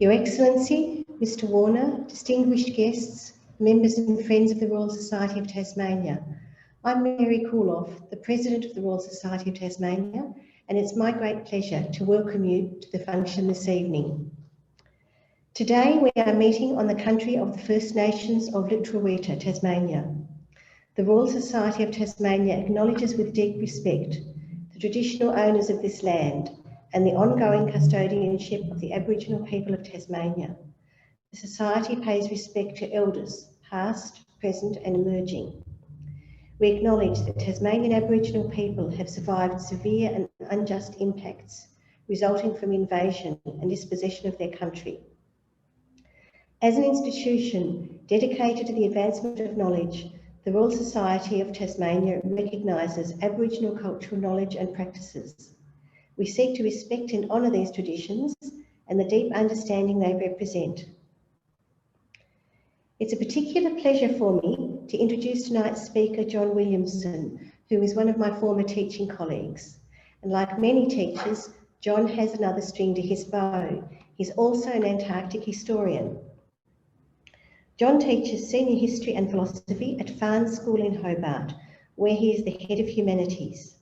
Your Excellency, Mr. Warner, distinguished guests, members and friends of the Royal Society of Tasmania, I'm Mary Cooloff, the President of the Royal Society of Tasmania, and it's my great pleasure to welcome you to the function this evening. Today we are meeting on the country of the First Nations of Lutruwita, Tasmania. The Royal Society of Tasmania acknowledges with deep respect the traditional owners of this land and the ongoing custodianship of the Aboriginal people of Tasmania. The Society pays respect to elders, past, present and emerging. We acknowledge that Tasmanian Aboriginal people have survived severe and unjust impacts resulting from invasion and dispossession of their country. As an institution dedicated to the advancement of knowledge, the Royal Society of Tasmania recognises Aboriginal cultural knowledge and practices. We seek to respect and honour these traditions and the deep understanding they represent. It's a particular pleasure for me to introduce tonight's speaker, John Williamson, who is one of my former teaching colleagues. And like many teachers, John has another string to his bow. He's also an Antarctic historian. John teaches senior history and philosophy at Farnes School in Hobart, where he is the head of humanities.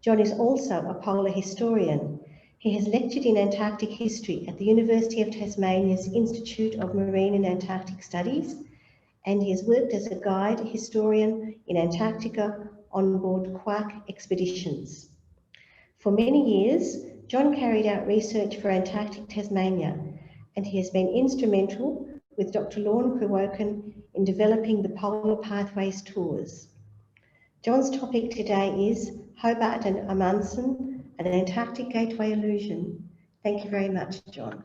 John is also a polar historian. He has lectured in Antarctic history at the University of Tasmania's Institute of Marine and Antarctic Studies, and he has worked as a guide historian in Antarctica on board Quark expeditions. For many years, John carried out research for Antarctic Tasmania, and he has been instrumental with Dr. Lorne Crewoken in developing the Polar Pathways tours. John's topic today is Hobart and Amundsen, an Antarctic Gateway illusion. Thank you very much, John.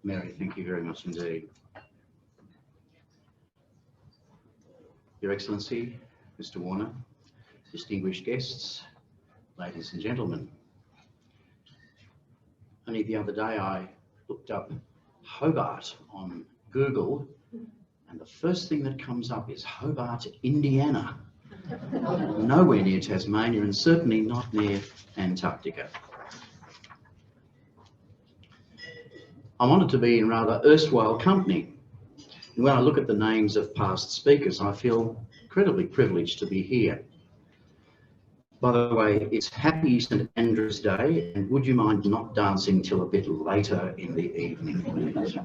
Mary, thank you very much indeed. Your Excellency, Mr. Warner, distinguished guests, ladies and gentlemen. Only the other day I looked up Hobart on Google, and the first thing that comes up is Hobart, Indiana. Nowhere near Tasmania and certainly not near Antarctica. I'm honoured to be in rather erstwhile company. And when I look at the names of past speakers, I feel incredibly privileged to be here. By the way, it's Happy St Andrew's Day, and would you mind not dancing till a bit later in the evening, please?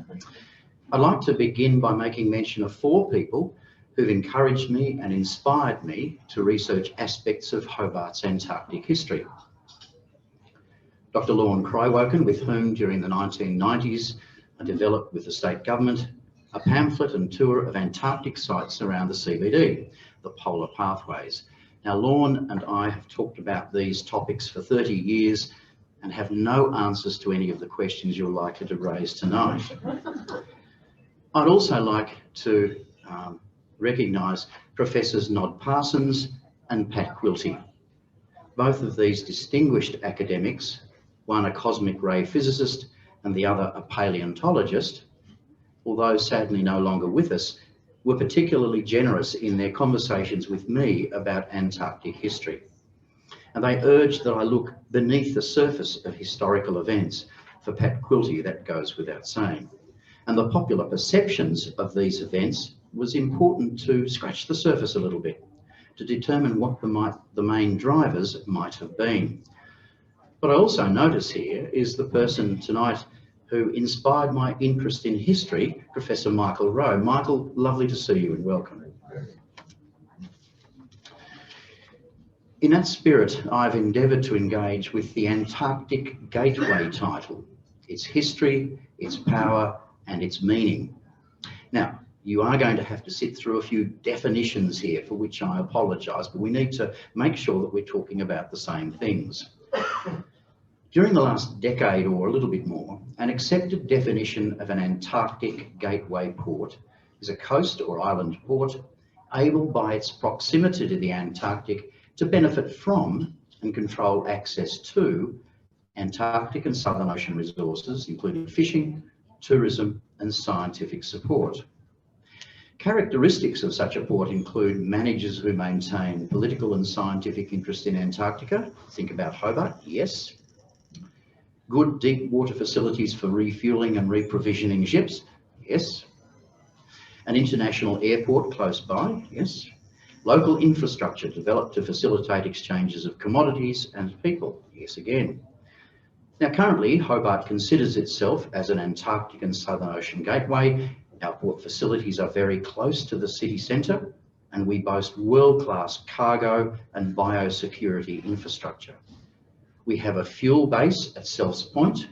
I'd like to begin by making mention of 4 people who've encouraged me and inspired me to research aspects of Hobart's Antarctic history. Dr. Lorne Crewoken, with whom during the 1990s I developed with the state government a pamphlet and tour of Antarctic sites around the CBD, the Polar Pathways. Now, Lorne and I have talked about these topics for 30 years and have no answers to any of the questions you're likely to raise tonight. I'd also like to recognise Professors Nod Parsons and Pat Quilty. Both of these distinguished academics, one a cosmic ray physicist and the other a paleontologist, although sadly no longer with us, were particularly generous in their conversations with me about Antarctic history. And they urged that I look beneath the surface of historical events. For Pat Quilty, that goes without saying. And the popular perceptions of these events was important to scratch the surface a little bit, to determine what the main drivers might have been. What I also notice here is the person tonight who inspired my interest in history, Professor Michael Rowe. Michael, lovely to see you and welcome. In that spirit, I've endeavoured to engage with the Antarctic Gateway title, its history, its power, and its meaning. Now, you are going to have to sit through a few definitions here, for which I apologise, but we need to make sure that we're talking about the same things. During the last decade or a little bit more, an accepted definition of an Antarctic gateway port is a coast or island port able by its proximity to the Antarctic to benefit from and control access to Antarctic and Southern Ocean resources, including fishing, tourism and scientific support. Characteristics of such a port include managers who maintain political and scientific interest in Antarctica. Think about Hobart, yes. Good deep water facilities for refuelling and reprovisioning ships? Yes. An international airport close by? Yes. Local infrastructure developed to facilitate exchanges of commodities and people? Yes again. Now currently Hobart considers itself as an Antarctic and Southern Ocean gateway. Our port facilities are very close to the city centre and we boast world-class cargo and biosecurity infrastructure. We have a fuel base at Self's Point.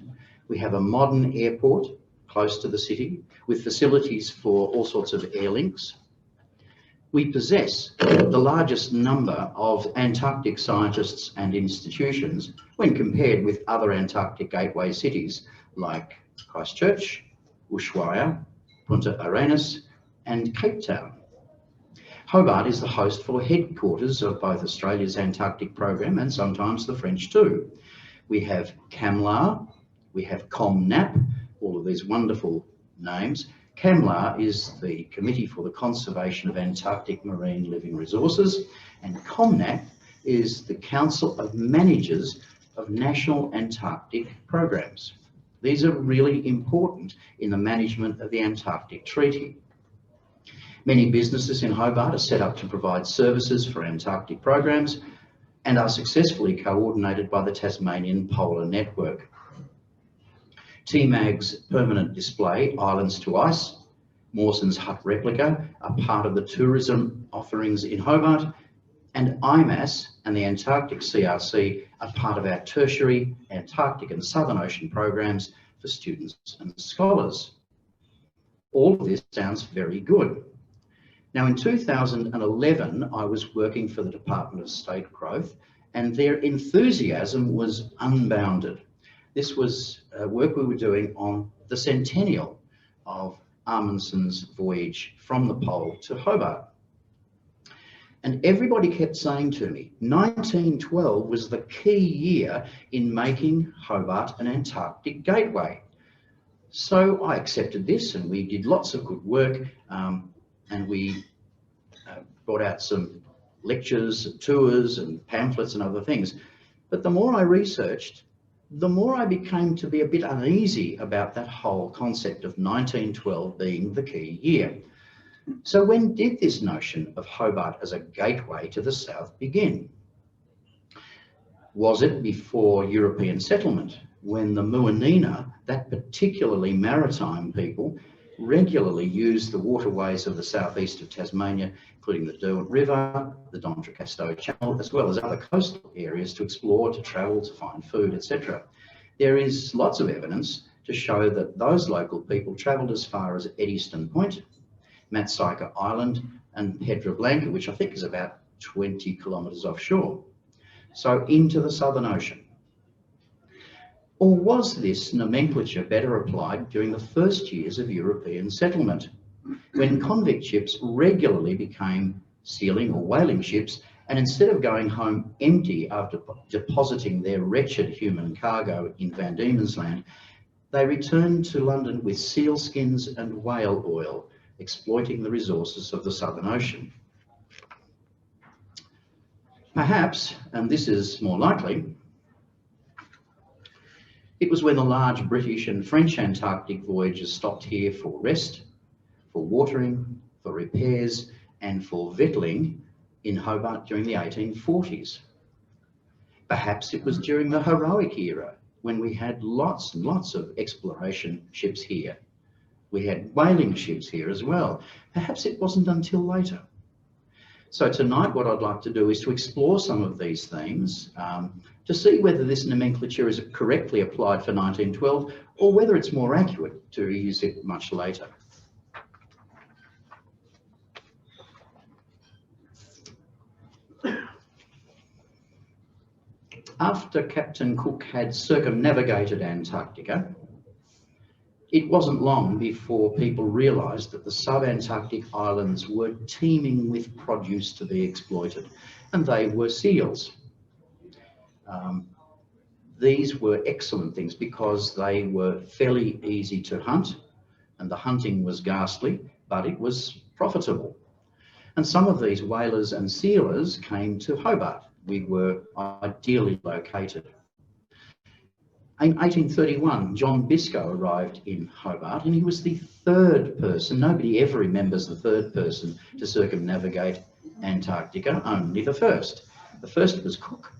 We have a modern airport close to the city with facilities for all sorts of air links. We possess the largest number of Antarctic scientists and institutions when compared with other Antarctic gateway cities like Christchurch, Ushuaia, Punta Arenas and Cape Town. Hobart is the host for headquarters of both Australia's Antarctic program and sometimes the French too. We have CAMLAR, we have COMNAP, all of these wonderful names. CAMLAR is the Committee for the Conservation of Antarctic Marine Living Resources, and COMNAP is the Council of Managers of National Antarctic Programs. These are really important in the management of the Antarctic Treaty. Many businesses in Hobart are set up to provide services for Antarctic programs and are successfully coordinated by the Tasmanian Polar Network. TMAG's permanent display, Islands to Ice, Mawson's hut replica are part of the tourism offerings in Hobart, and IMAS and the Antarctic CRC are part of our tertiary Antarctic and Southern Ocean programs for students and scholars. All of this sounds very good. Now in 2011, I was working for the Department of State Growth and their enthusiasm was unbounded. This was work we were doing on the centennial of Amundsen's voyage from the pole to Hobart. And everybody kept saying to me, 1912 was the key year in making Hobart an Antarctic gateway. So I accepted this and we did lots of good work and we brought out some lectures, tours and pamphlets and other things. But the more I researched, the more I became to be a bit uneasy about that whole concept of 1912 being the key year. So when did this notion of Hobart as a gateway to the south begin? Was it before European settlement, when the Muanina, that particularly maritime people, regularly used the waterways of the southeast of Tasmania, including the Derwent River, the D'Entrecasteaux Channel, as well as other coastal areas to explore, to travel, to find food, etc. There is lots of evidence to show that those local people travelled as far as Eddystone Point, Matsika Island and Pedra Blanca, which I think is about 20 kilometres offshore, so into the Southern Ocean. Or was this nomenclature better applied during the first years of European settlement, when convict ships regularly became sealing or whaling ships, and instead of going home empty after depositing their wretched human cargo in Van Diemen's Land, they returned to London with seal skins and whale oil, exploiting the resources of the Southern Ocean? Perhaps, and this is more likely, it was when the large British and French Antarctic voyages stopped here for rest, for watering, for repairs, and for victualling in Hobart during the 1840s. Perhaps it was during the heroic era when we had lots and lots of exploration ships here. We had whaling ships here as well. Perhaps it wasn't until later. So tonight what I'd like to do is to explore some of these themes, to see whether this nomenclature is correctly applied for 1912 or whether it's more accurate to use it much later. After Captain Cook had circumnavigated Antarctica, it wasn't long before people realised that the sub-Antarctic islands were teeming with produce to be exploited, and they were seals. These were excellent things because they were fairly easy to hunt, and the hunting was ghastly, but it was profitable. And some of these whalers and sealers came to Hobart. We were ideally located. In 1831, John Biscoe arrived in Hobart, and he was the third person. Nobody ever remembers the third person to circumnavigate Antarctica, only the first. The first was Cook.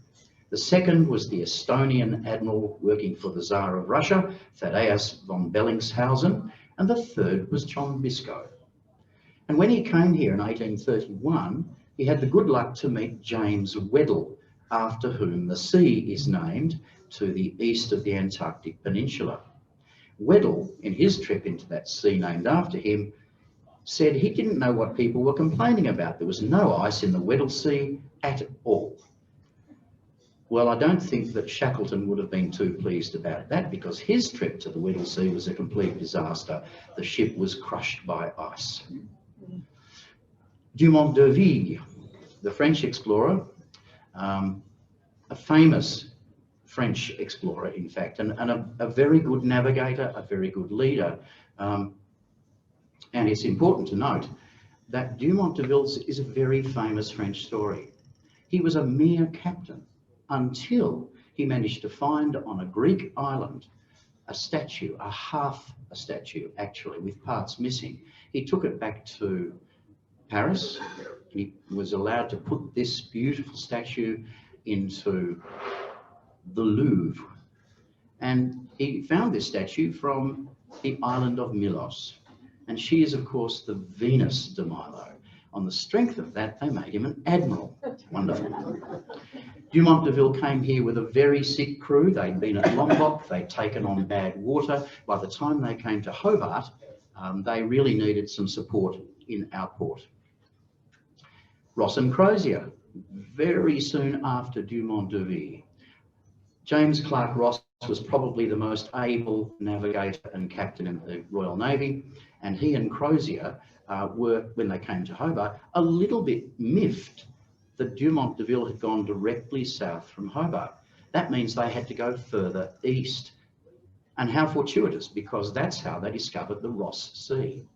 The second was the Estonian admiral working for the Tsar of Russia, Thaddeus von Bellingshausen, and the third was John Biscoe. And when he came here in 1831, he had the good luck to meet James Weddell, after whom the sea is named, to the east of the Antarctic Peninsula. Weddell, in his trip into that sea named after him, said he didn't know what people were complaining about. There was no ice in the Weddell Sea at all. Well, I don't think that Shackleton would have been too pleased about that, because his trip to the Weddell Sea was a complete disaster. The ship was crushed by ice. Dumont de Ville, the French explorer, a famous French explorer, in fact, and a very good navigator, a very good leader. And it's important to note that Dumont de Ville is a very famous French story. He was a mere captain until he managed to find on a Greek island a statue, half a statue actually, with parts missing. He took it back to Paris. He was allowed to put this beautiful statue into the Louvre, and he found this statue from the island of Milos, and she is of course the Venus de Milo. On the strength of that, they made him an admiral. Wonderful. Dumont de Ville came here with a very sick crew. They'd been at Lombok, they'd taken on bad water. By the time they came to Hobart, they really needed some support in our port. Ross and Crozier, very soon after Dumont de Ville. James Clark Ross was probably the most able navigator and captain in the Royal Navy, and he and Crozier were, when they came to Hobart, a little bit miffed that Dumont de Ville had gone directly south from Hobart. That means they had to go further east. And how fortuitous, because that's how they discovered the Ross Sea.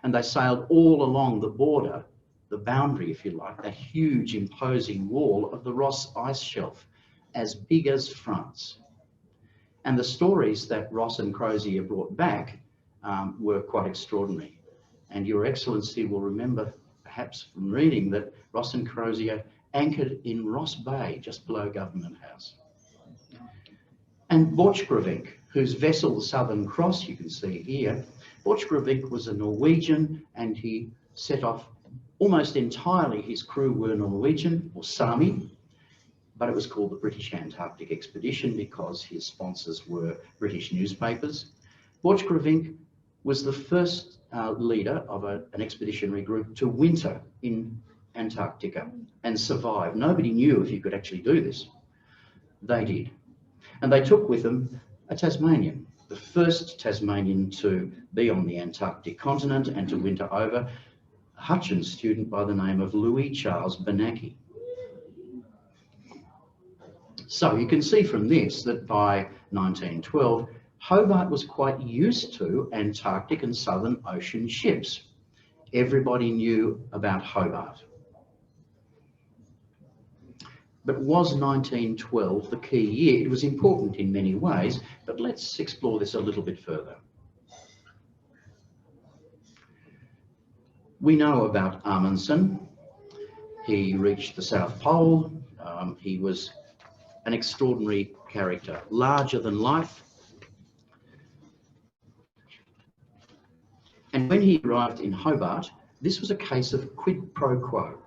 And they sailed all along the border, the boundary, if you like, that huge imposing wall of the Ross ice shelf, as big as France. And the stories that Ross and Crozier brought back were quite extraordinary. And Your Excellency will remember, perhaps from reading, that Ross and Crozier anchored in Ross Bay, just below Government House. And Borchgrevink, whose vessel, the Southern Cross, you can see here, Borchgrevink was a Norwegian, and he set off almost entirely, his crew were Norwegian, or Sami, but it was called the British Antarctic Expedition because his sponsors were British newspapers. Borchgrevink was the first leader of an expeditionary group to winter in Antarctica and survive. Nobody knew if you could actually do this. They did. And they took with them a Tasmanian, the first Tasmanian to be on the Antarctic continent and to winter over, a Hutchins student by the name of Louis Charles Benacki. So you can see from this that by 1912, Hobart was quite used to Antarctic and Southern Ocean ships. Everybody knew about Hobart. But was 1912 the key year? It was important in many ways, but let's explore this a little bit further. We know about Amundsen. He reached the South Pole. He was an extraordinary character, larger than life. And when he arrived in Hobart, this was a case of quid pro quo.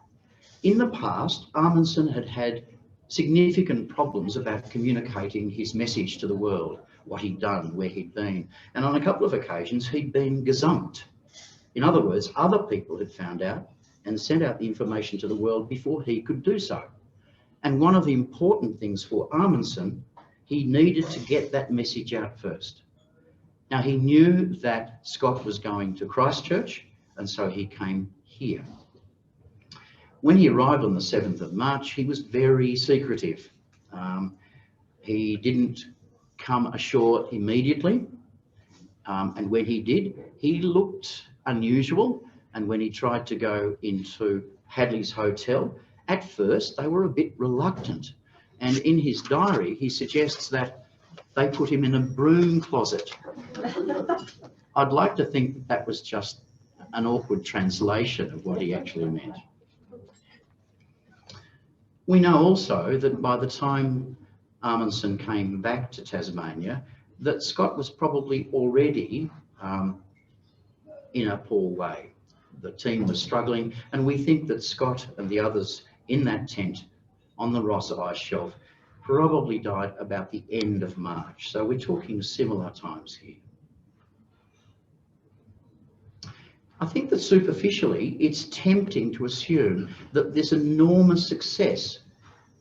In the past, Amundsen had had significant problems about communicating his message to the world, what he'd done, where he'd been. And on a couple of occasions, he'd been gazumped. In other words, other people had found out and sent out the information to the world before he could do so. And one of the important things for Amundsen, he needed to get that message out first. Now, he knew that Scott was going to Christchurch, and so he came here. When he arrived on the 7th of March, he was very secretive. He didn't come ashore immediately, and when he did, he looked unusual. And when he tried to go into Hadley's Hotel, at first they were a bit reluctant. And in his diary, he suggests that They put him in a broom closet. I'd like to think that was just an awkward translation of what he actually meant. We know also that by the time Amundsen came back to Tasmania, that Scott was probably already in a poor way. The team was struggling, and we think that Scott and the others in that tent on the Ross Ice Shelf probably died about the end of March. So we're talking similar times here. I think that superficially, it's tempting to assume that this enormous success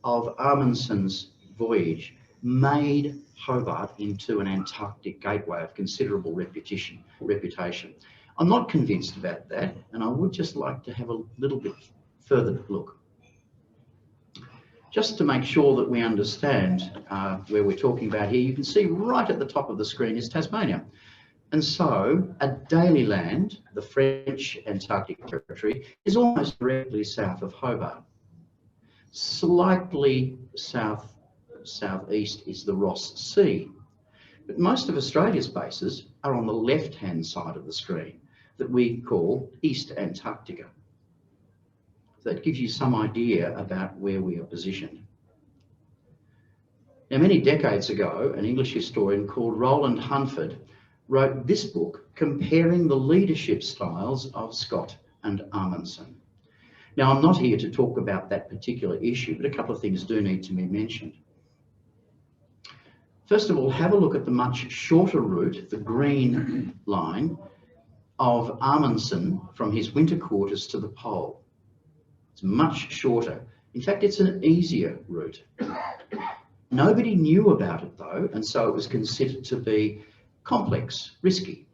of Amundsen's voyage made Hobart into an Antarctic gateway of considerable reputation. I'm not convinced about that, and I would just like to have a little bit further look. Just to make sure that we understand where we're talking about here, you can see right at the top of the screen is Tasmania. And so Daily Land, the French Antarctic territory, is almost directly south of Hobart. Slightly southeast is the Ross Sea. But most of Australia's bases are on the left-hand side of the screen that we call East Antarctica. So that gives you some idea about where we are positioned. Now, many decades ago, an English historian called Roland Hunford wrote this book comparing the leadership styles of Scott and Amundsen. Now, I'm not here to talk about that particular issue, but a couple of things do need to be mentioned. First of all, have a look at the much shorter route, the green line, of Amundsen from his winter quarters to the pole. It's much shorter. In fact, it's an easier route. Nobody knew about it though, and so it was considered to be complex, risky.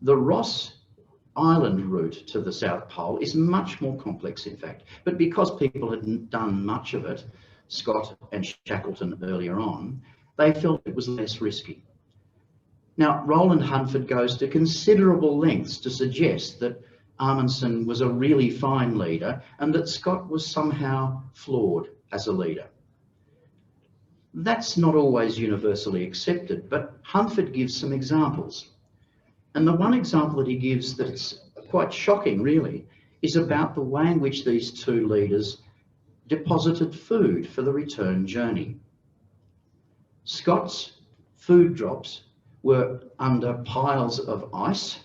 The Ross Island route to the South Pole is much more complex, in fact, but because people hadn't done much of it, Scott and Shackleton earlier on, they felt it was less risky. Now, Roland Hunford goes to considerable lengths to suggest that Amundsen was a really fine leader and that Scott was somehow flawed as a leader. That's not always universally accepted, but Hunford gives some examples. And the one example that he gives that's quite shocking, really, is about the way in which these two leaders deposited food for the return journey. Scott's food drops were under piles of ice.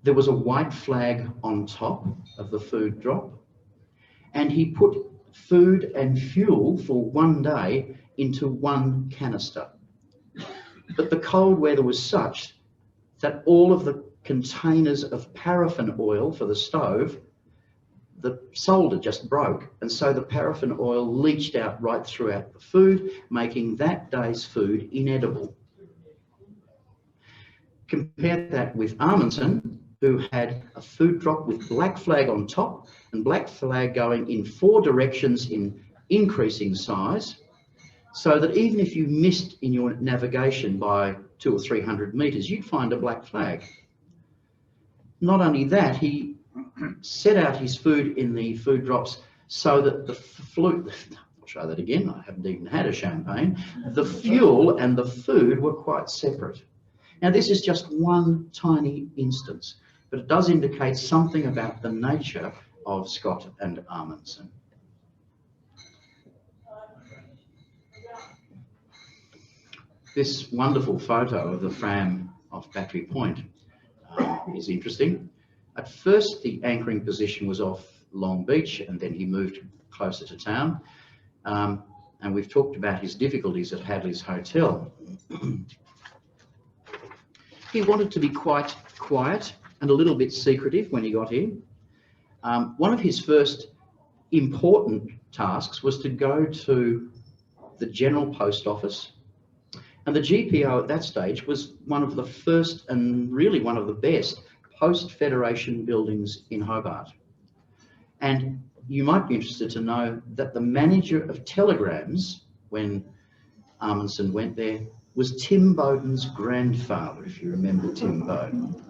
There was a white flag on top of the food drop, and he put food and fuel for one day into one canister. But the cold weather was such that all of the containers of paraffin oil for the stove, the solder just broke, and so the paraffin oil leached out right throughout the food, making that day's food inedible. Compare that with Amundsen, who had a food drop with black flag on top and black flag going in 4 directions in increasing size, so that even if you missed in your navigation by 200 or 300 metres, you'd find a black flag. Not only that, he set out his food in the food drops so that I'll show that again, I haven't even had a champagne, the fuel and the food were quite separate. Now, this is just one tiny instance, but it does indicate something about the nature of Scott and Amundsen. This wonderful photo of the Fram off Battery Point is interesting. At first, the anchoring position was off Long Beach, and then he moved closer to town. And we've talked about his difficulties at Hadley's Hotel. He wanted to be quite quiet and a little bit secretive when he got here. One of his first important tasks was to go to the General Post Office. And the GPO at that stage was one of the first and really one of the best post-Federation buildings in Hobart. And you might be interested to know that the manager of telegrams, when Amundsen went there, was Tim Bowden's grandfather, if you remember Tim Bowden.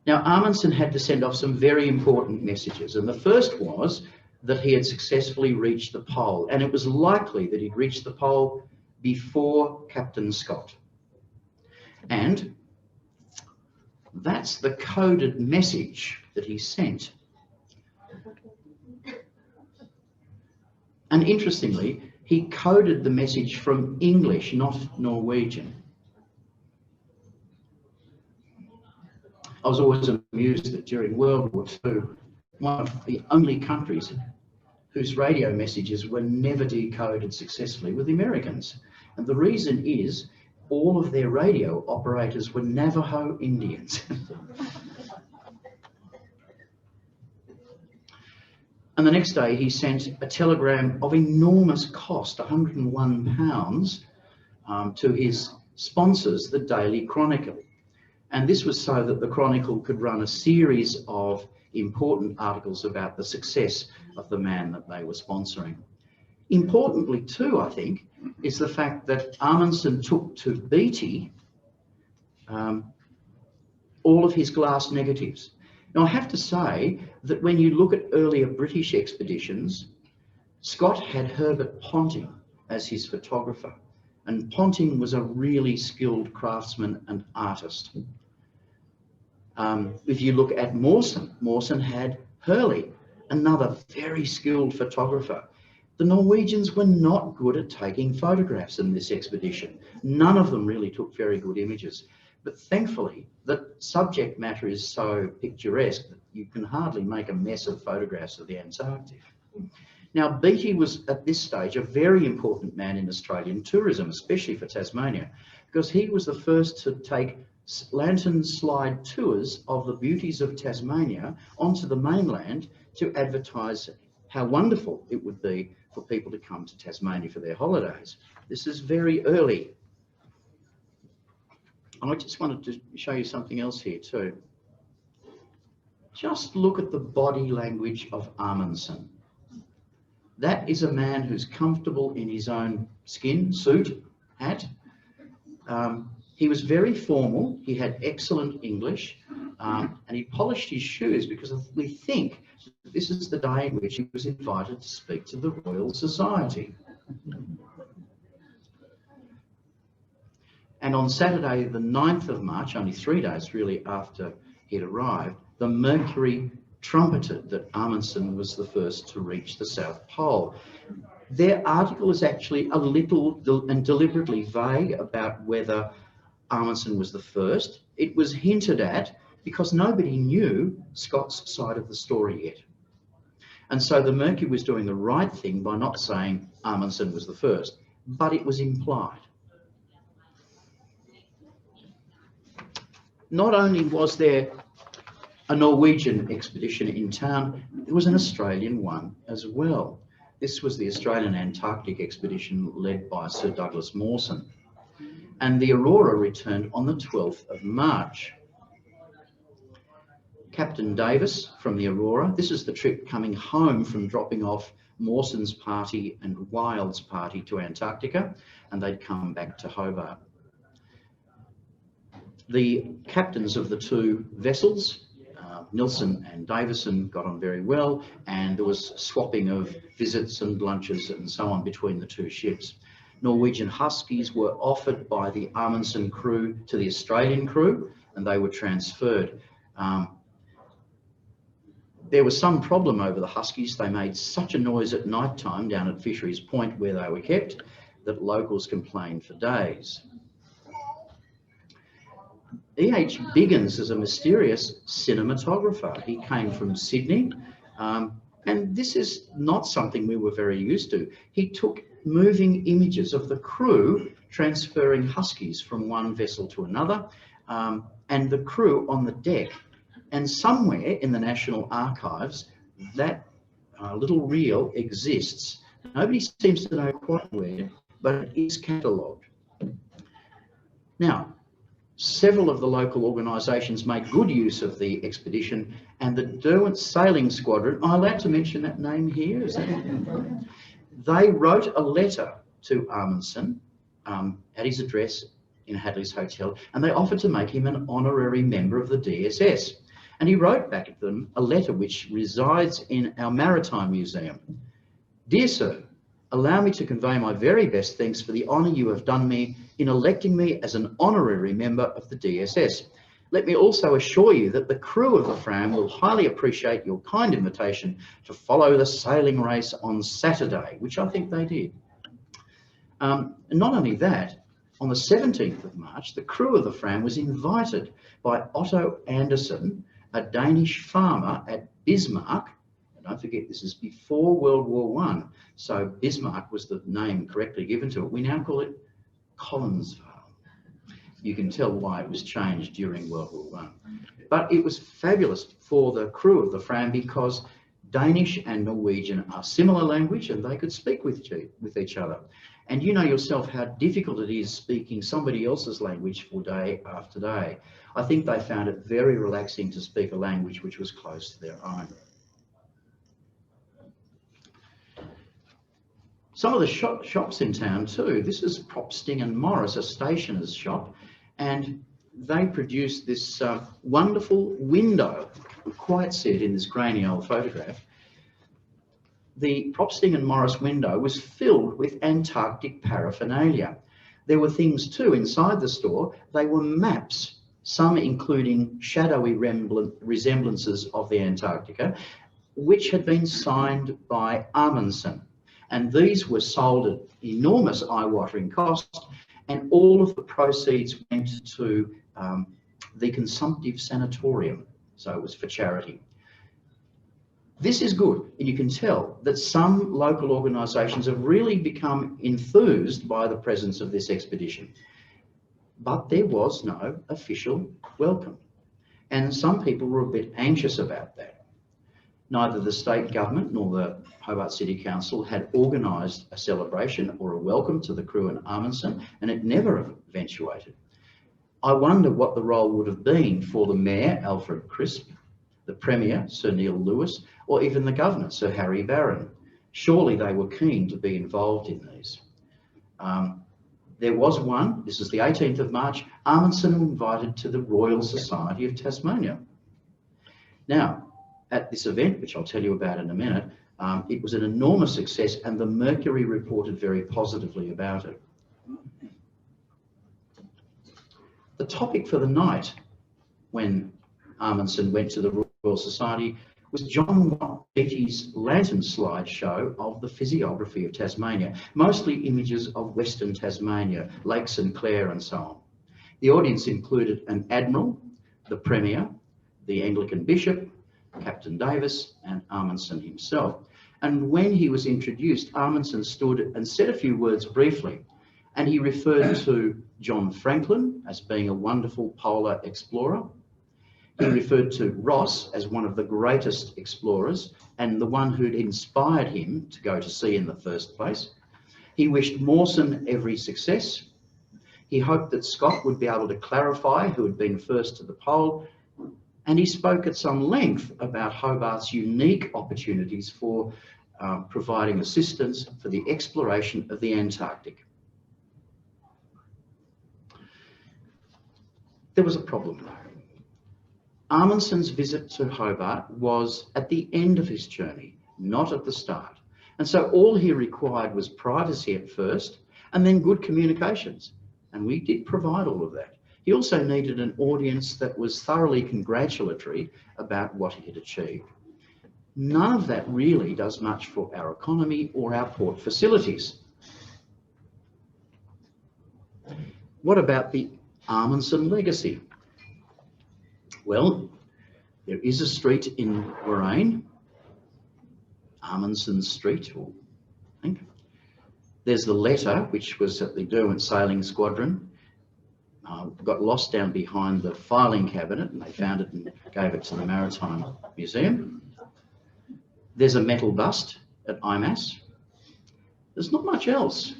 Now, Amundsen had to send off some very important messages, and the first was that he had successfully reached the pole, and it was likely that he'd reached the pole before Captain Scott. And that's the coded message that he sent. And interestingly, he coded the message from English, not Norwegian. I was always amused that during World War II, one of the only countries whose radio messages were never decoded successfully were the Americans. And the reason is all of their radio operators were Navajo Indians. And the next day he sent a telegram of enormous cost, £101, to his sponsors, the Daily Chronicle. And this was so that the Chronicle could run a series of important articles about the success of the man that they were sponsoring. Importantly too, I think, is the fact that Amundsen took to Beatty all of his glass negatives. Now I have to say that when you look at earlier British expeditions, Scott had Herbert Ponting as his photographer, and Ponting was a really skilled craftsman and artist. If you look at Mawson had Hurley, another very skilled photographer. The Norwegians were not good at taking photographs in this expedition. None of them really took very good images. But thankfully, the subject matter is so picturesque that you can hardly make a mess of photographs of the Antarctic. Now, Beatty was at this stage a very important man in Australian tourism, especially for Tasmania, because he was the first to take lantern slide tours of the beauties of Tasmania onto the mainland to advertise how wonderful it would be for people to come to Tasmania for their holidays. This is very early. And I just wanted to show you something else here too. Just look at the body language of Amundsen. That is a man who's comfortable in his own skin, suit, hat. He was very formal. He had excellent English, and he polished his shoes because we think this is the day in which he was invited to speak to the Royal Society. And on Saturday, the 9th of March, only 3 days really after he'd arrived, the Mercury trumpeted that Amundsen was the first to reach the South Pole. Their article is actually a little and deliberately vague about whether Amundsen was the first. It was hinted at because nobody knew Scott's side of the story yet. And so the Mercury was doing the right thing by not saying Amundsen was the first, but it was implied. Not only was there a Norwegian expedition in town, there was an Australian one as well. This was the Australian Antarctic Expedition led by Sir Douglas Mawson. And the Aurora returned on the 12th of March. Captain Davis from the Aurora, this is the trip coming home from dropping off Mawson's party and Wild's party to Antarctica, and they'd come back to Hobart. The captains of the two vessels, Nilsson and Davison, got on very well, and there was swapping of visits and lunches and so on between the two ships. Norwegian Huskies were offered by the Amundsen crew to the Australian crew, and they were transferred. There was some problem over the Huskies. They made such a noise at night time down at Fisheries Point where they were kept that locals complained for days. E.H. Biggins is a mysterious cinematographer. He came from Sydney, and this is not something we were very used to. He took moving images of the crew transferring Huskies from one vessel to another, and the crew on the deck. And somewhere in the National Archives, that little reel exists. Nobody seems to know quite where, but it is catalogued. Now, several of the local organisations made good use of the expedition, and the Derwent Sailing Squadron, am I allowed to mention that name here? Is that it? They wrote a letter to Amundsen at his address in Hadley's Hotel, and they offered to make him an honorary member of the DSS. And he wrote back at them a letter which resides in our Maritime Museum. Dear Sir, allow me to convey my very best thanks for the honour you have done me in electing me as an honorary member of the DSS. Let me also assure you that the crew of the Fram will highly appreciate your kind invitation to follow the sailing race on Saturday, which I think they did. And not only that, on the 17th of March, the crew of the Fram was invited by Otto Andersen, a Danish farmer at Bismarck. Don't forget, this is before World War I, so Bismarck was the name correctly given to it. We now call it Collinsville. You can tell why it was changed during World War I. But it was fabulous for the crew of the Fram because Danish and Norwegian are similar language and they could speak with each other. And you know yourself how difficult it is speaking somebody else's language for day after day. I think they found it very relaxing to speak a language which was close to their own. Some of the shops in town too. This is Propesting and Morris, a stationer's shop, and they produced this wonderful window. You can't quite see it in this grainy old photograph. The Propesting and Morris window was filled with Antarctic paraphernalia. There were things too inside the store. They were maps, some including shadowy resemblances of the Antarctica, which had been signed by Amundsen. And these were sold at enormous eye-watering cost, and all of the proceeds went to the Consumptive Sanatorium. So it was for charity. This is good, and you can tell that some local organisations have really become enthused by the presence of this expedition. But there was no official welcome, and some people were a bit anxious about that. Neither the state government nor the Hobart City Council had organised a celebration or a welcome to the crew in Amundsen, and it never eventuated. I wonder what the role would have been for the Mayor, Alfred Crisp, the Premier, Sir Neil Lewis, or even the Governor, Sir Harry Barron. Surely they were keen to be involved in these. There was one, this is the 18th of March, Amundsen invited to the Royal Society of Tasmania. Now, at this event, which I'll tell you about in a minute, it was an enormous success and the Mercury reported very positively about it. The topic for the night when Amundsen went to the Royal Society was John Beatty's lantern slide show of the physiography of Tasmania, mostly images of Western Tasmania, Lake St Clair and so on. The audience included an Admiral, the Premier, the Anglican Bishop, Captain Davis and Amundsen himself. And when he was introduced, Amundsen stood and said a few words briefly, and he referred to John Franklin as being a wonderful polar explorer. He referred to Ross as one of the greatest explorers and the one who'd inspired him to go to sea in the first place. He wished Mawson every success. He hoped that Scott would be able to clarify who had been first to the pole, and he spoke at some length about Hobart's unique opportunities for providing assistance for the exploration of the Antarctic. There was a problem though. Amundsen's visit to Hobart was at the end of his journey, not at the start. And so all he required was privacy at first and then good communications. And we did provide all of that. He also needed an audience that was thoroughly congratulatory about what he had achieved. None of that really does much for our economy or our port facilities. What about the Amundsen Legacy? Well, there is a street in Warrane, Amundsen Street, I think. There's the letter, which was at the Derwent Sailing Squadron. Got lost down behind the filing cabinet, and they found it and gave it to the Maritime Museum. There's a metal bust at IMAS. There's not much else.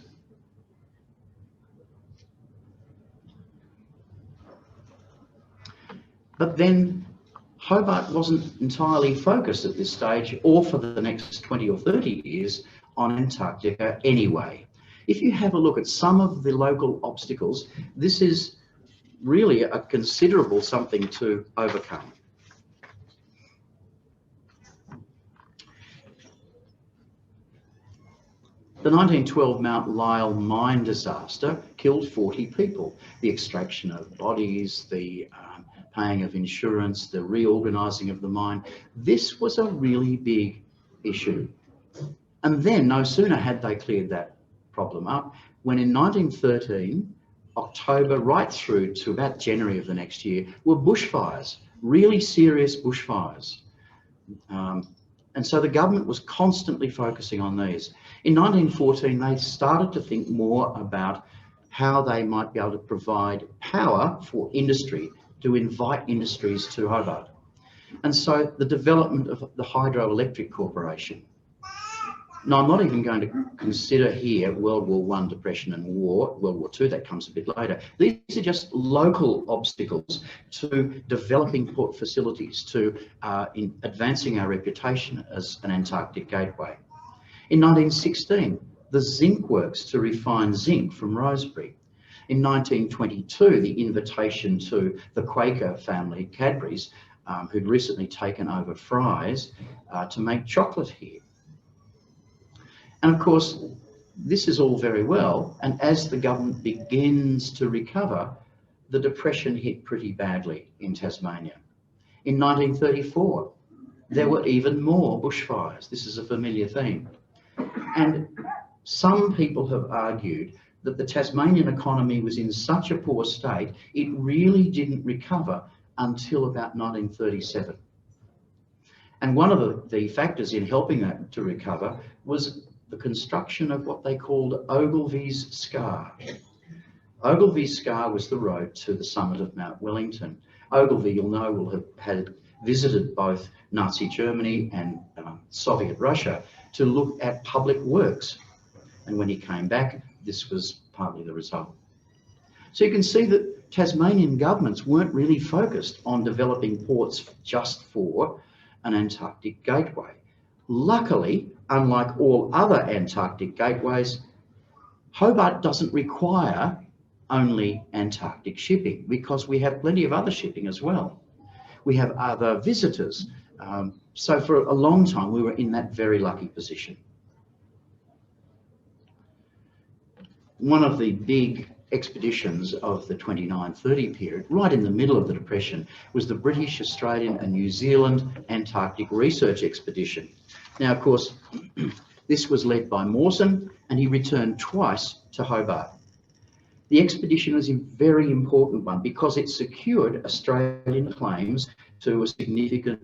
But then Hobart wasn't entirely focused at this stage or for the next 20 or 30 years on Antarctica anyway. If you have a look at some of the local obstacles, this is really a considerable something to overcome. The 1912 Mount Lyell mine disaster killed 40 people. The extraction of bodies, the paying of insurance, the reorganising of the mine. This was a really big issue. And then no sooner had they cleared that problem up, when in 1913, October right through to about January of the next year, were bushfires, really serious bushfires. And so the government was constantly focusing on these. In 1914, they started to think more about how they might be able to provide power for industry, to invite industries to Hobart. And so the development of the Hydroelectric Corporation. Now, I'm not even going to consider here World War I, Depression and War, World War II, that comes a bit later. These are just local obstacles to developing port facilities, to in advancing our reputation as an Antarctic gateway. In 1916, the zinc works to refine zinc from Rosebery. In 1922, the invitation to the Quaker family, Cadbury's, who'd recently taken over Fry's, to make chocolate here. And of course, this is all very well. And as the government begins to recover, the Depression hit pretty badly in Tasmania. In 1934, there were even more bushfires. This is a familiar theme. And some people have argued that the Tasmanian economy was in such a poor state, it really didn't recover until about 1937. And one of the factors in helping that to recover was the construction of what they called Ogilvy's Scar. Ogilvy's Scar was the road to the summit of Mount Wellington. Ogilvy, you'll know, will have had visited both Nazi Germany and Soviet Russia to look at public works. And when he came back, this was partly the result. So you can see that Tasmanian governments weren't really focused on developing ports just for an Antarctic gateway. Luckily, unlike all other Antarctic gateways, Hobart doesn't require only Antarctic shipping, because we have plenty of other shipping as well. We have other visitors. So for a long time, we were in that very lucky position. One of the big expeditions of the 29-30 period, right in the middle of the Depression, was the British, Australian and New Zealand Antarctic Research Expedition. Now, of course, this was led by Mawson, and he returned twice to Hobart. The expedition was a very important one because it secured Australian claims to a significant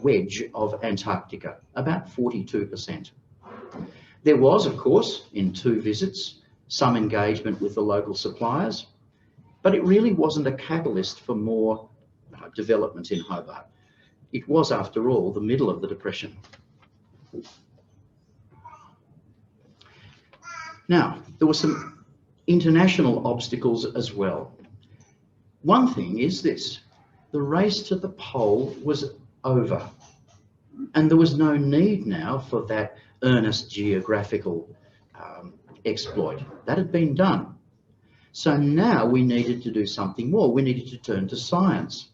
wedge of Antarctica, about 42%. There was, of course, in 2 visits, some engagement with the local suppliers, but it really wasn't a catalyst for more development in Hobart. It was, after all, the middle of the Depression. Now, there were some international obstacles as well. One thing is this: the race to the pole was over, and there was no need now for that earnest geographical exploit. That had been done. So now we needed to do something more. We needed to turn to science.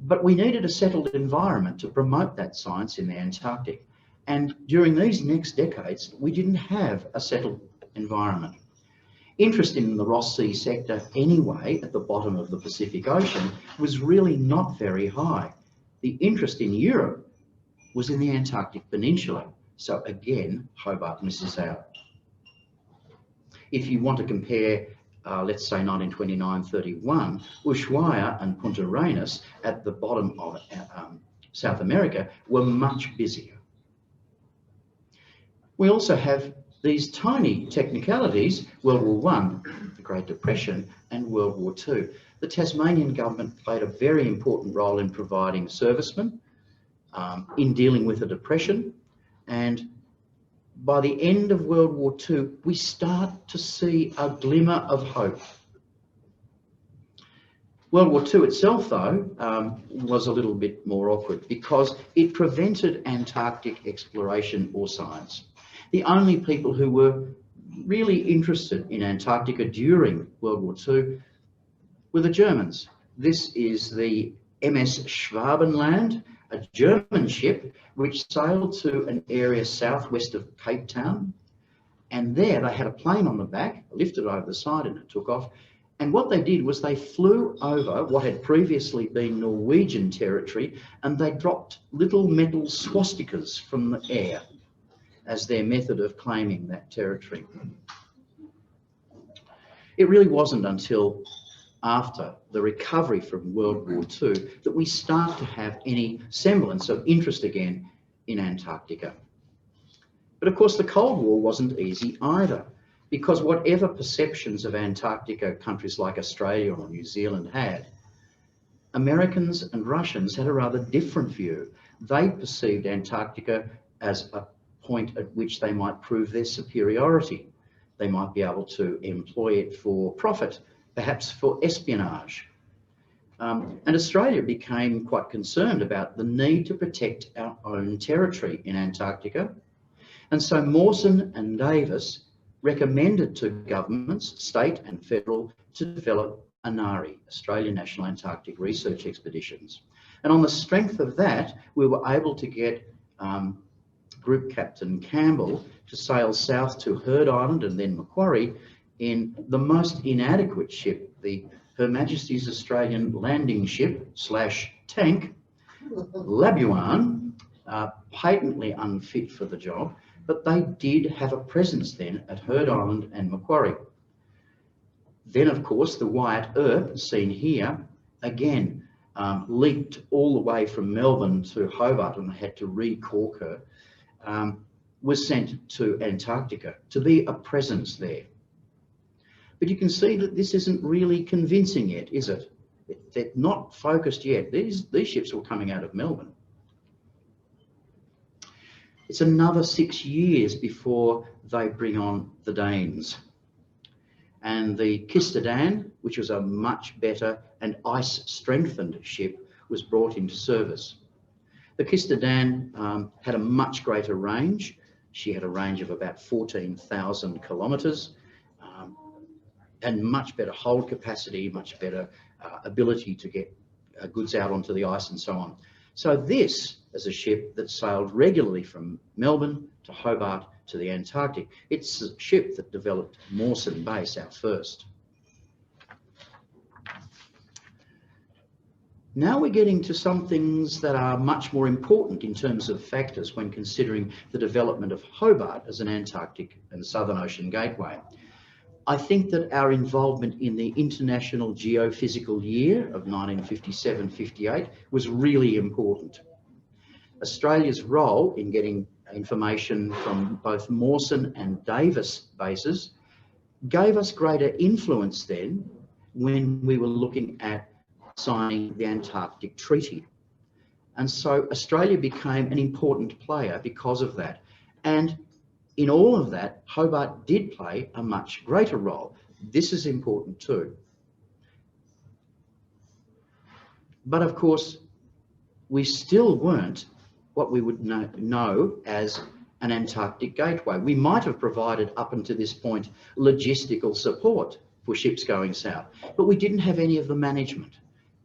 But we needed a settled environment to promote that science in the Antarctic. And during these next decades, we didn't have a settled environment. Interest in the Ross Sea sector anyway, at the bottom of the Pacific Ocean, was really not very high. The interest in Europe was in the Antarctic Peninsula. So again, Hobart misses out. If you want to compare, let's say 1929-31, Ushuaia and Punta Arenas at the bottom of South America were much busier. We also have these tiny technicalities: World War I, the Great Depression, and World War II. The Tasmanian government played a very important role in providing servicemen, in dealing with the Depression, and by the end of World War II, we start to see a glimmer of hope. World War II itself, though, was a little bit more awkward because it prevented Antarctic exploration or science. The only people who were really interested in Antarctica during World War II were the Germans. This is the MS Schwabenland, a German ship which sailed to an area southwest of Cape Town And there they had a plane on the back, lifted over the side and it took off. And what they did was they flew over what had previously been Norwegian territory, and they dropped little metal swastikas from the air as their method of claiming that territory. It really wasn't until after the recovery from World War II that we start to have any semblance of interest again in Antarctica. But of course, the Cold War wasn't easy either, because whatever perceptions of Antarctica countries like Australia or New Zealand had, Americans and Russians had a rather different view. They perceived Antarctica as a point at which they might prove their superiority. They might be able to employ it for profit, perhaps for espionage. And Australia became quite concerned about the need to protect our own territory in Antarctica. And so Mawson and Davis recommended to governments, state and federal, to develop ANARE, Australian National Antarctic Research Expeditions. And on the strength of that, we were able to get Group Captain Campbell to sail south to Heard Island and then Macquarie in the most inadequate ship, the Her Majesty's Australian Landing Ship / tank, Labuan, patently unfit for the job, but they did have a presence then at Heard Island and Macquarie. Then, of course, the Wyatt Earp, seen here, again, leaked all the way from Melbourne to Hobart and had to re-cork her, was sent to Antarctica to be a presence there. But you can see that this isn't really convincing yet, is it? They're not focused yet. These ships were coming out of Melbourne. It's another 6 years before they bring on the Danes. And the Kista Dan, which was a much better and ice-strengthened ship, was brought into service. The Kista Dan had a much greater range. She had a range of about 14,000 kilometres and much better hold capacity, much better ability to get goods out onto the ice and so on. So this is a ship that sailed regularly from Melbourne to Hobart to the Antarctic. It's a ship that developed Mawson Base, our first. Now we're getting to some things that are much more important in terms of factors when considering the development of Hobart as an Antarctic and Southern Ocean gateway. I think that our involvement in the International Geophysical Year of 1957-58 was really important. Australia's role in getting information from both Mawson and Davis bases gave us greater influence then when we were looking at signing the Antarctic Treaty. And so Australia became an important player because of that. And in all of that, Hobart did play a much greater role. This is important too. But of course, we still weren't what we would know as an Antarctic gateway. We might have provided up until this point logistical support for ships going south, but we didn't have any of the management.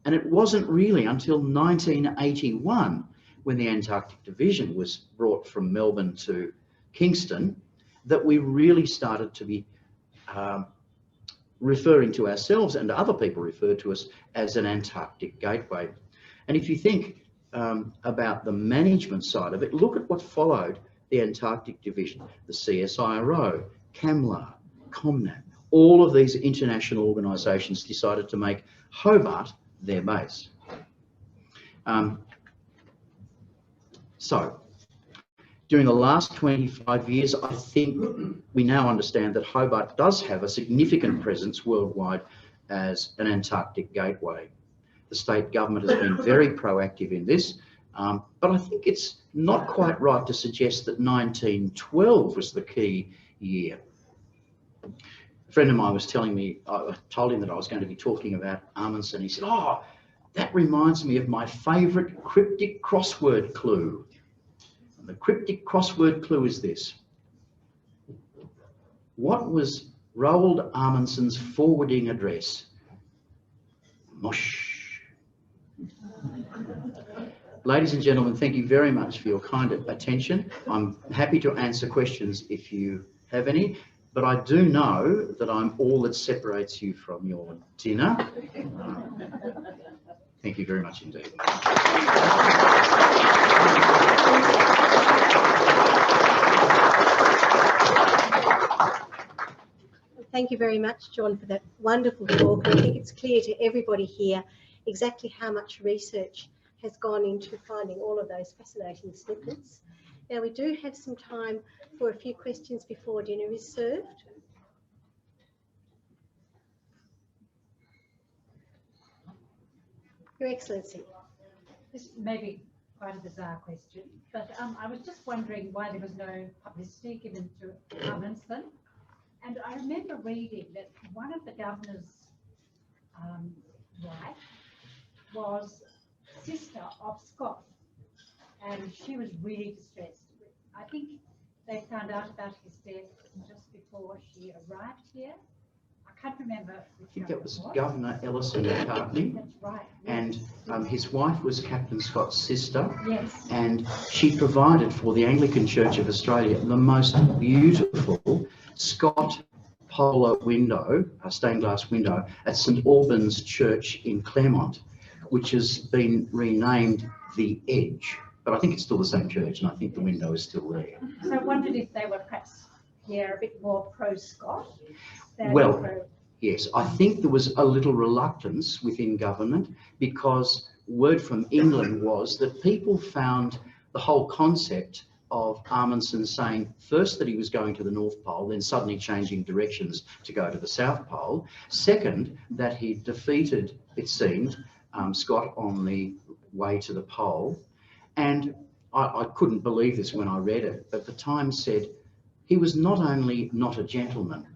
And it wasn't really until 1981 when the Antarctic Division was brought from Melbourne to Kingston that we really started to be referring to ourselves, and other people referred to us as, an Antarctic gateway. And if you think about the management side of it, look at what followed the Antarctic Division, the CSIRO, CAMLA, COMNAT. All of these international organisations decided to make Hobart their base. So during the last 25 years, I think we now understand that Hobart does have a significant presence worldwide as an Antarctic gateway. The state government has been very proactive in this, but I think it's not quite right to suggest that 1912 was the key year. A friend of mine was telling me, I told him that I was going to be talking about Amundsen. He said, "Oh, that reminds me of my favourite cryptic crossword clue." And the cryptic crossword clue is this: what was Roald Amundsen's forwarding address? Mosh. Ladies and gentlemen, thank you very much for your kind attention. I'm happy to answer questions if you have any, but I do know that I'm all that separates you from your dinner. Thank you very much indeed. Thank you very much, John, for that wonderful talk. I think it's clear to everybody here exactly how much research has gone into finding all of those fascinating snippets. Now, we do have some time for a few questions before dinner is served. Your Excellency. This may be quite a bizarre question, but I was just wondering why there was no publicity given to Amundsen. And I remember reading that one of the governor's wife was sister of Scott, and she was really distressed. I think they found out about his death just before she arrived here. I can't remember which I think that was it was. Governor Ellison McCartney. That's right. And his wife was Captain Scott's sister. Yes. And she provided for the Anglican Church of Australia the most beautiful Scott polar window, a stained glass window, at St Albans Church in Claremont, which has been renamed The Edge. But I think it's still the same church, and I think the window is still there. So I wondered if they were perhaps here a bit more pro-Scott. Well, yes, I think there was a little reluctance within government because word from England was that people found the whole concept of Amundsen saying first that he was going to the North Pole, then suddenly changing directions to go to the South Pole. Second, that he defeated, it seemed, Scott on the way to the pole. And I couldn't believe this when I read it, but the Times said he was not only not a gentleman,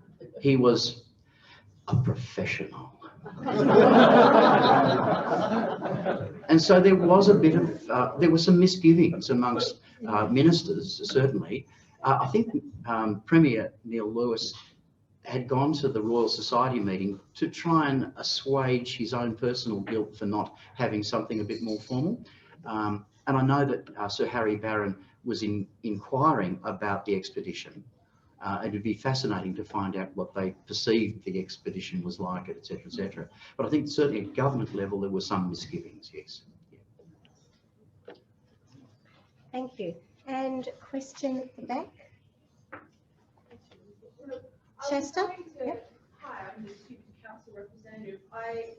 he was a professional. And so there was a bit of, there were some misgivings amongst ministers, certainly. I think Premier Neil Lewis had gone to the Royal Society meeting to try and assuage his own personal guilt for not having something a bit more formal. And I know that Sir Harry Barron was inquiring about the expedition. It would be fascinating to find out what they perceived the expedition was like, etc., etc. But I think certainly at government level there were some misgivings, yes. Yeah. Thank you. And question at the back. Shasta? Yep. Hi, I'm the Student Council representative. I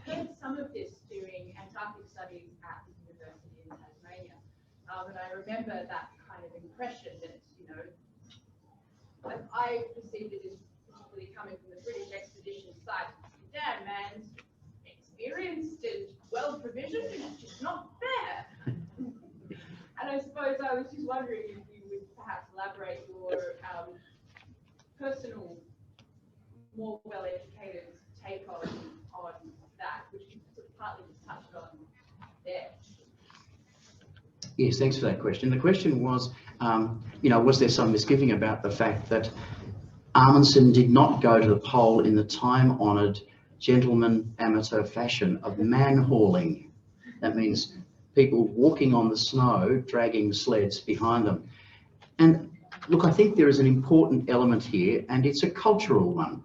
heard some of this during Antarctic studies at the University in Tasmania, and I remember that kind of impression that, you know, I perceived it as particularly coming from the British expedition site. Damn, man, experienced and well provisioned, and it's just not fair. And I suppose I was just wondering if you would perhaps elaborate your personal, more well-educated take on that, which you sort of partly just touched on there. Yes, thanks for that question. The question was, you know, was there some misgiving about the fact that Amundsen did not go to the pole in the time-honoured gentleman amateur fashion of man-hauling? That means people walking on the snow, dragging sleds behind them. And look, I think there is an important element here, and it's a cultural one.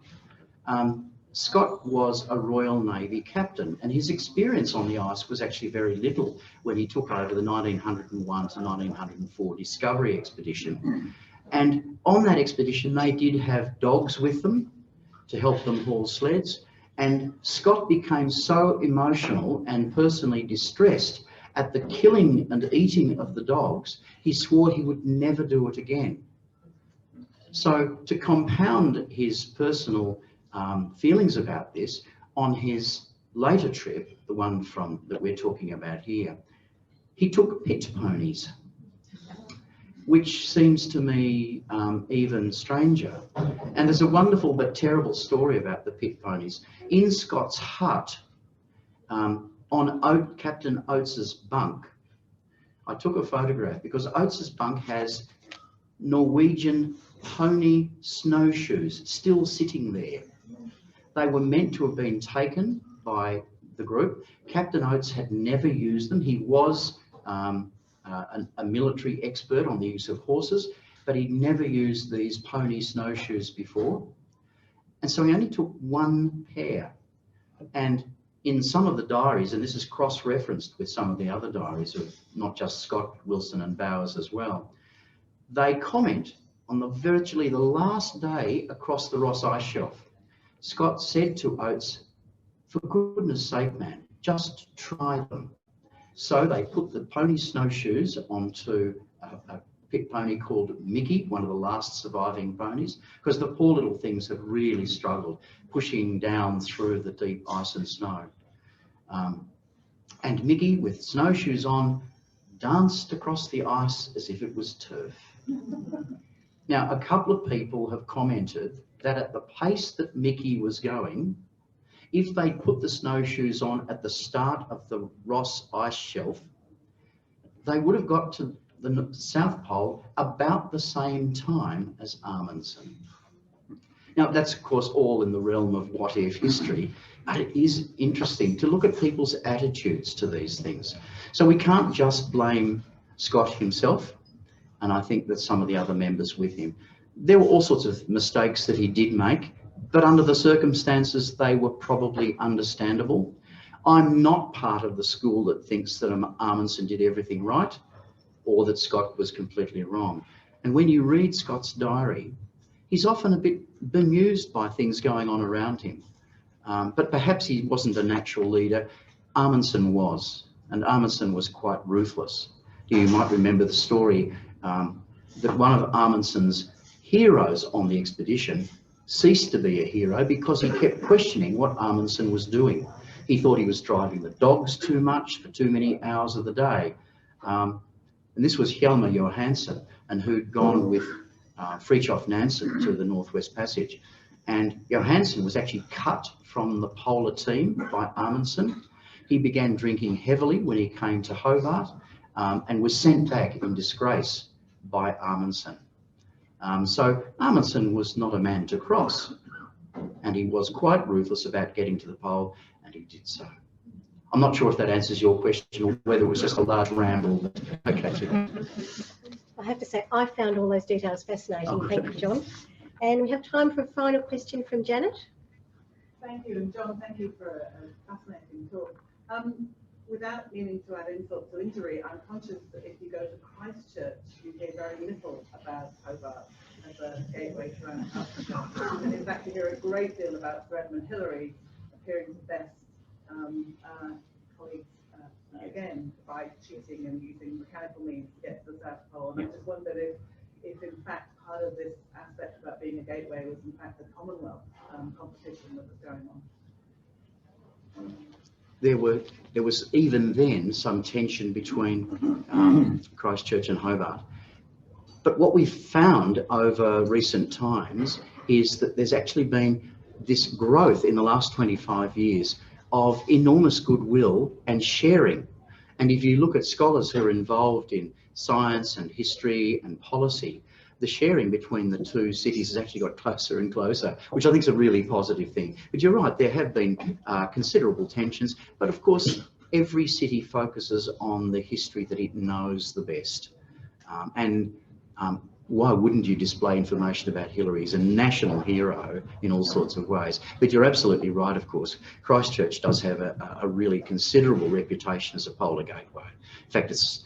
Scott was a Royal Navy captain, and his experience on the ice was actually very little when he took over the 1901 to 1904 Discovery Expedition. And on that expedition, they did have dogs with them to help them haul sleds. And Scott became so emotional and personally distressed at the killing and eating of the dogs, he swore he would never do it again. So to compound his personal feelings about this, on his later trip, the one that we're talking about here, he took pit ponies, which seems to me even stranger. And there's a wonderful but terrible story about the pit ponies. In Scott's hut, on Captain Oates's bunk, I took a photograph because Oates's bunk has Norwegian pony snowshoes still sitting there. They were meant to have been taken by the group. Captain Oates had never used them. He was a military expert on the use of horses, but he'd never used these pony snowshoes before. And so he only took one pair. And in some of the diaries, and this is cross-referenced with some of the other diaries of not just Scott, Wilson and Bowers as well, they comment on virtually the last day across the Ross Ice Shelf. Scott said to Oates, "For goodness sake, man, just try them." So they put the pony snowshoes onto a pit pony called Mickey, one of the last surviving ponies, because the poor little things have really struggled pushing down through the deep ice and snow. And Mickey, with snowshoes on, danced across the ice as if it was turf. Now, a couple of people have commented that at the pace that Mickey was going, if they put the snowshoes on at the start of the Ross Ice Shelf, they would have got to the South Pole about the same time as Amundsen. Now, that's of course all in the realm of what-if history, but it is interesting to look at people's attitudes to these things. So we can't just blame Scott himself, and I think that some of the other members with him. There were all sorts of mistakes that he did make, but under the circumstances, they were probably understandable. I'm not part of the school that thinks that Amundsen did everything right, or that Scott was completely wrong. And when you read Scott's diary, he's often a bit bemused by things going on around him. But perhaps he wasn't a natural leader. Amundsen was, and Amundsen was quite ruthless. You might remember the story that one of Amundsen's heroes on the expedition ceased to be a hero because he kept questioning what Amundsen was doing. He thought he was driving the dogs too much for too many hours of the day. And this was Hjalmar Johansen, and who'd gone with Fridtjof Nansen to the Northwest Passage. And Johansen was actually cut from the polar team by Amundsen. He began drinking heavily when he came to Hobart and was sent back in disgrace by Amundsen. So Amundsen was not a man to cross, and he was quite ruthless about getting to the pole, and he did so. I'm not sure if that answers your question or whether it was just a large ramble. But okay. I have to say, I found all those details fascinating. Thank you, John. And we have time for a final question from Janet. Thank you, and John, thank you for a fascinating talk. Without meaning to add insult to injury, I'm conscious that if you go to Christchurch, you hear very little about Hobart as a gateway to Antarctica. And in fact, you hear a great deal about Sir Edmund Hillary appearing to best colleagues again by cheating and using mechanical means to get to the South Pole. And I just wondered if in fact part of this aspect about being a gateway was in fact the Commonwealth competition that was going on. There was even then some tension between Christchurch and Hobart. But what we've found over recent times is that there's actually been this growth in the last 25 years of enormous goodwill and sharing. And if you look at scholars who are involved in science and history and policy, the sharing between the two cities has actually got closer and closer, which I think is a really positive thing. But you're right, there have been considerable tensions, but of course, every city focuses on the history that it knows the best. Why wouldn't you display information about Hillary as a national hero in all sorts of ways? But you're absolutely right, of course. Christchurch does have a really considerable reputation as a polar gateway. In fact, it's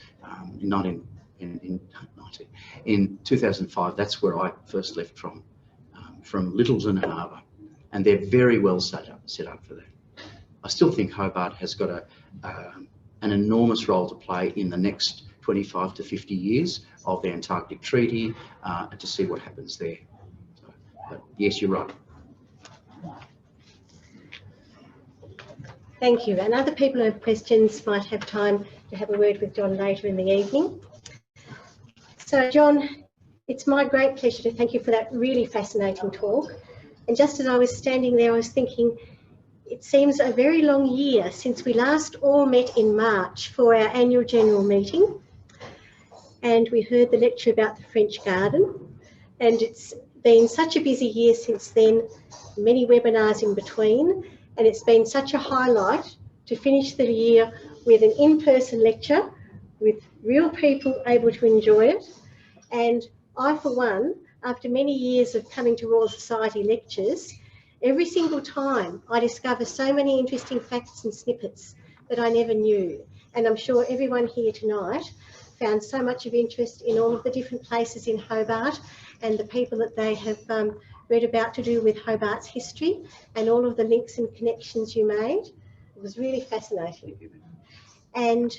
in 2005, that's where I first left from Littleton Harbour, and they're very well set up for that. I still think Hobart has got an enormous role to play in the next 25 to 50 years of the Antarctic Treaty, and to see what happens there. So, but yes, you're right. Thank you. And other people who have questions might have time to have a word with John later in the evening. So John, it's my great pleasure to thank you for that really fascinating talk. And just as I was standing there, I was thinking, it seems a very long year since we last all met in March for our annual general meeting. And we heard the lecture about the French Garden. And it's been such a busy year since then, many webinars in between. And it's been such a highlight to finish the year with an in-person lecture with real people able to enjoy it. And I, for one, after many years of coming to Royal Society lectures, every single time I discover so many interesting facts and snippets that I never knew. And I'm sure everyone here tonight found so much of interest in all of the different places in Hobart and the people that they have read about to do with Hobart's history and all of the links and connections you made. It was really fascinating. And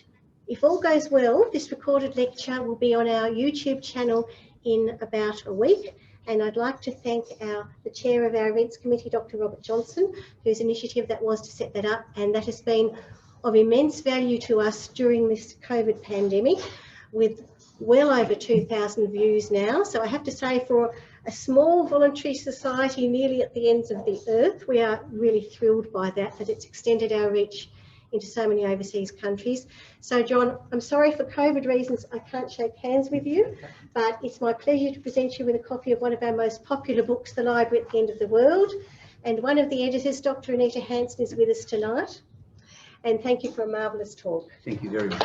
if all goes well, this recorded lecture will be on our YouTube channel in about a week. And I'd like to thank the chair of our events committee, Dr. Robert Johnson, whose initiative that was to set that up. And that has been of immense value to us during this COVID pandemic, with well over 2,000 views now. So I have to say, for a small voluntary society nearly at the ends of the earth, we are really thrilled by that it's extended our reach into so many overseas countries. So John, I'm sorry for COVID reasons I can't shake hands with you, but it's my pleasure to present you with a copy of one of our most popular books, The Library at the End of the World. And one of the editors, Dr. Anita Hansen, is with us tonight. And thank you for a marvellous talk. Thank you very much.